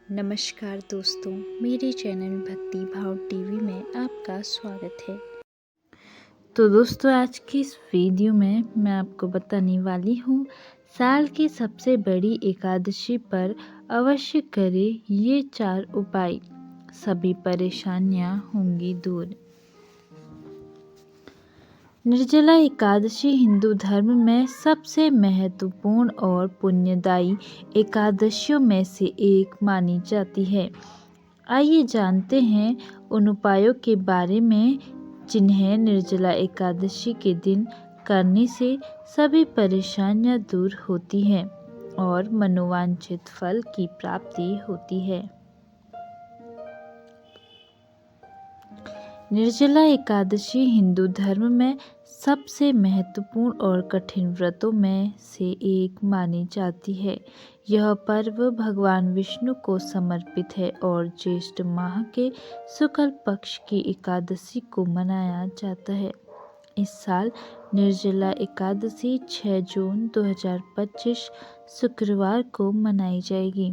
नमस्कार दोस्तों, मेरे चैनल भक्ति भाव टीवी में आपका स्वागत है। तो दोस्तों, आज की इस वीडियो में मैं आपको बताने वाली हूँ साल की सबसे बड़ी एकादशी पर अवश्य करें ये 4 उपाय, सभी परेशानियाँ होंगी दूर। निर्जला एकादशी हिंदू धर्म में सबसे महत्वपूर्ण और पुण्यदायी एकादशियों में से एक मानी जाती है। आइए जानते हैं उन उपायों के बारे में जिन्हें निर्जला एकादशी के दिन करने से सभी परेशानियां दूर होती हैं और मनोवांछित फल की प्राप्ति होती है। निर्जला एकादशी हिंदू धर्म में सबसे महत्वपूर्ण और कठिन व्रतों में से एक मानी जाती है। यह पर्व भगवान विष्णु को समर्पित है और ज्येष्ठ माह के शुक्ल पक्ष की एकादशी को मनाया जाता है। इस साल निर्जला एकादशी 6 जून 2025 शुक्रवार को मनाई जाएगी।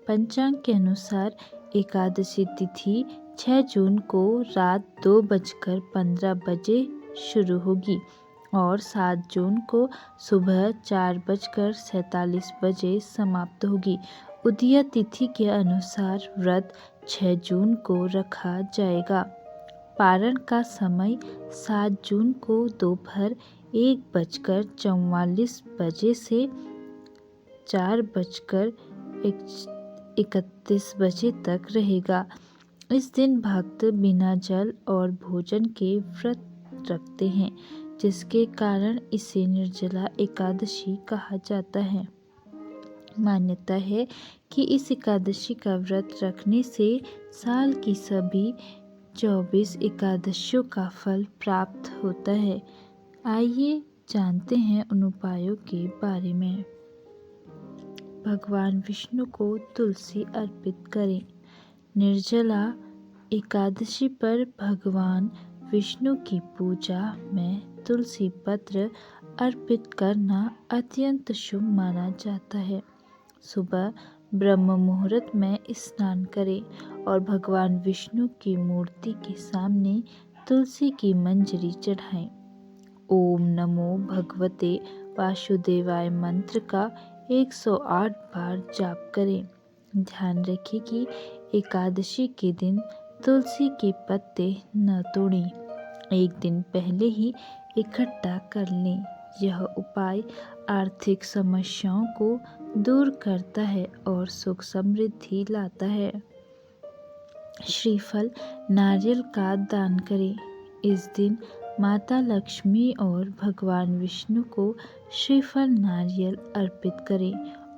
पंचांग के अनुसार एकादशी तिथि 6 जून को रात 2:15 शुरू होगी और 7 जून को सुबह 4:47 समाप्त होगी। उदय तिथि के अनुसार व्रत 6 जून को रखा जाएगा। पारण का समय 7 जून को दोपहर 1:44 से 4:31 तक रहेगा। इस दिन भक्त बिना जल और भोजन के व्रत रखते हैं, जिसके कारण इसे निर्जला एकादशी कहा जाता है। मान्यता है कि इस एकादशी का व्रत रखने से साल की सभी 24 एकादशियों का फल प्राप्त होता है। आइए जानते हैं उन उपायों के बारे में। भगवान विष्णु को तुलसी अर्पित करें। निर्जला एकादशी पर भगवान विष्णु की पूजा में तुलसी पत्र अर्पित करना अत्यंत शुभ माना जाता है। सुबह ब्रह्म मुहूर्त में स्नान करें और भगवान विष्णु की मूर्ति के सामने तुलसी की मंजरी चढ़ाएं। ओम नमो भगवते वासुदेवाय मंत्र का 108 बार जाप करें। ध्यान रखें कि एकादशी के दिन तुलसी के पत्ते न तोड़ें, एक दिन पहले ही इकट्ठा कर लें। यह उपाय आर्थिक समस्याओं को दूर करता है और सुख समृद्धि लाता है। श्रीफल नारियल का दान करें। इस दिन माता लक्ष्मी और भगवान विष्णु को श्रीफल नारियल अर्पित करें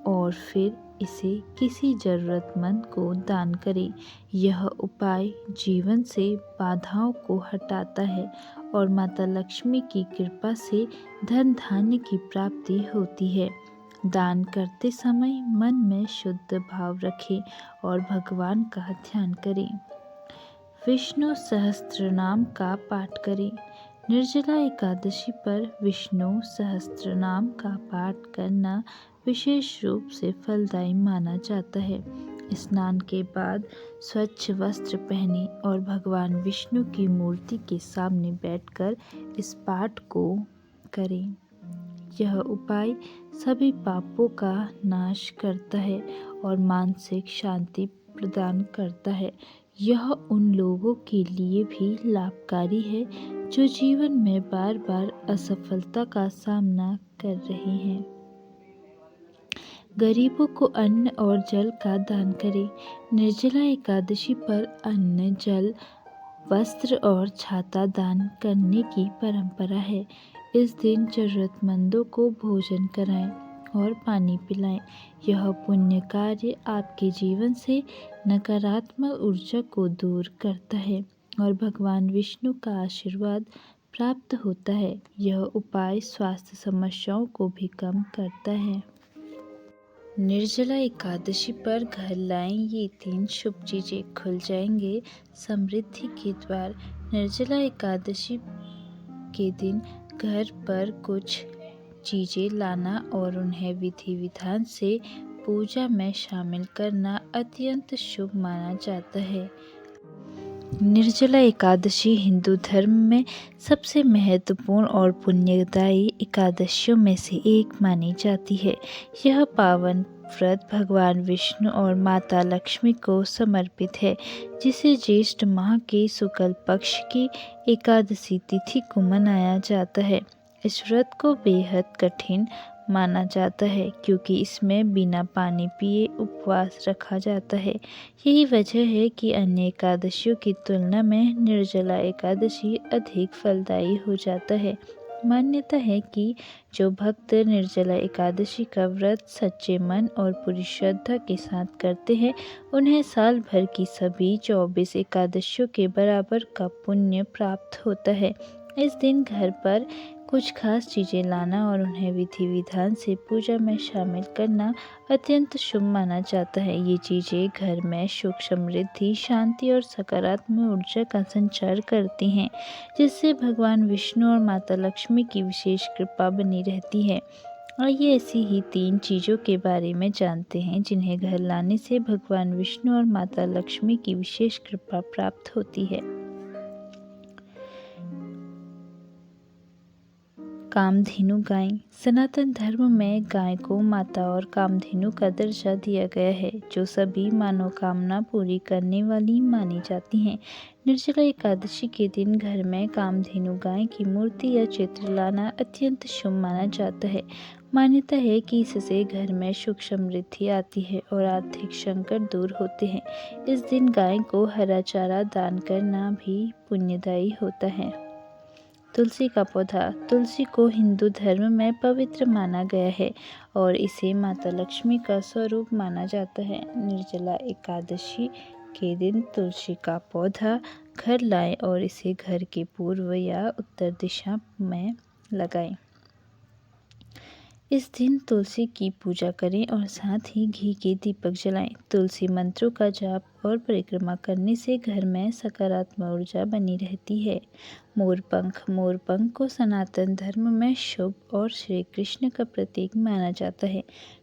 और फिर इसे किसी जरूरतमंद को दान करें। यह उपाय जीवन से बाधाओं को हटाता है और माता लक्ष्मी की कृपा से धन धान्य की प्राप्ति होती है। दान करते समय मन में शुद्ध भाव रखें और भगवान का ध्यान करें। विष्णु सहस्त्रनाम का पाठ करें। निर्जला एकादशी पर विष्णु सहस्त्रनाम का पाठ करना विशेष रूप से फलदायी माना जाता है। स्नान के बाद स्वच्छ वस्त्र पहने और भगवान विष्णु की मूर्ति के सामने बैठकर इस पाठ को करें। यह उपाय सभी पापों का नाश करता है और मानसिक शांति प्रदान करता है। यह उन लोगों के लिए भी लाभकारी है जो जीवन में बार बार असफलता का सामना कर रहे हैं। गरीबों को अन्न और जल का दान करें। निर्जला एकादशी पर अन्न, जल, वस्त्र और छाता दान करने की परंपरा है। इस दिन जरूरतमंदों को भोजन कराएं और पानी पिलाएं। यह पुण्य कार्य आपके जीवन से नकारात्मक ऊर्जा को दूर करता है और भगवान विष्णु का आशीर्वाद प्राप्त होता है। यह उपाय स्वास्थ्य समस्याओं को भी कम करता है। निर्जला एकादशी पर घर लाएं ये 3 शुभ चीज़ें, खुल जाएंगे समृद्धि के द्वार। निर्जला एकादशी के दिन घर पर कुछ चीज़ें लाना और उन्हें विधि विधान से पूजा में शामिल करना अत्यंत शुभ माना जाता है। निर्जला एकादशी हिंदू धर्म में सबसे महत्वपूर्ण और पुण्यदायी एकादशियों में से एक मानी जाती है। यह पावन व्रत भगवान विष्णु और माता लक्ष्मी को समर्पित है, जिसे ज्येष्ठ माह के शुक्ल पक्ष की एकादशी तिथि को मनाया जाता है। इस व्रत को बेहद कठिन माना जाता है क्योंकि इसमें बिना पानी पिए उपवास रखा जाता है। यही वजह है कि अन्य एकादशियों की तुलना में निर्जला एकादशी अधिक फलदायी हो जाता है। मान्यता है कि जो भक्त निर्जला एकादशी का व्रत सच्चे मन और पूरी श्रद्धा के साथ करते हैं, उन्हें साल भर की सभी 24 एकादशियों के बराबर का पुण्य प्राप्त होता है। इस दिन घर पर कुछ खास चीज़ें लाना और उन्हें विधि विधान से पूजा में शामिल करना अत्यंत शुभ माना जाता है। ये चीज़ें घर में सुख, समृद्धि, शांति और सकारात्मक ऊर्जा का संचार करती हैं, जिससे भगवान विष्णु और माता लक्ष्मी की विशेष कृपा बनी रहती है। आइए ऐसी ही 3 चीज़ों के बारे में जानते हैं जिन्हें घर लाने से भगवान विष्णु और माता लक्ष्मी की विशेष कृपा प्राप्त होती है। कामधेनु गाय। सनातन धर्म में गाय को माता और कामधेनु का दर्जा दिया गया है, जो सभी मनोकामना पूरी करने वाली मानी जाती हैं। निर्जला एकादशी के दिन घर में कामधेनु गाय की मूर्ति या चित्र लाना अत्यंत शुभ माना जाता है। मान्यता है कि इससे घर में सुख, समृद्धि आती है और आर्थिक संकट दूर होते हैं। इस दिन गाय को हरा चारा दान करना भी पुण्यदायी होता है। तुलसी का पौधा। तुलसी को हिंदू धर्म में पवित्र माना गया है और इसे माता लक्ष्मी का स्वरूप माना जाता है। निर्जला एकादशी के दिन तुलसी का पौधा घर लाएं और इसे घर के पूर्व या उत्तर दिशा में लगाएं। इस दिन तुलसी की पूजा करें और साथ ही घी के दीपक जलाएं। तुलसी मंत्रों का जाप और परिक्रमा करने से घर में सकारात्मक ऊर्जा बनी रहती है। मोरपंख। मोरपंख को सनातन धर्म में शुभ और श्री कृष्ण का प्रतीक माना जाता है।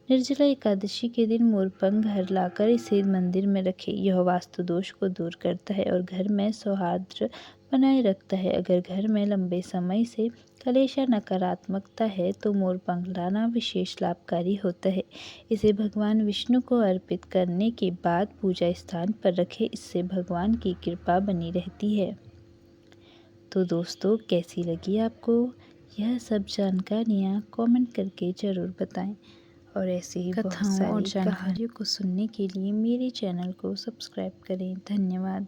निर्जला एकादशी के दिन मोरपंख घर लाकर इसे मंदिर में रखें। यह वास्तु दोष को दूर करता है और घर में सौहार्द बनाए रखता है। अगर घर में लंबे समय से कलेश या नकारात्मकता है तो मोरपंख लाना विशेष लाभकारी होता है। इसे भगवान विष्णु को अर्पित करने के बाद पूजा स्थान पर रखें। इससे भगवान की कृपा बनी रहती है। तो दोस्तों, कैसी लगी आपको यह सब जानकारियाँ? कमेंट करके ज़रूर बताएं और ऐसे ही कथाओं और जानकारियों को सुनने के लिए मेरे चैनल को सब्सक्राइब करें। धन्यवाद।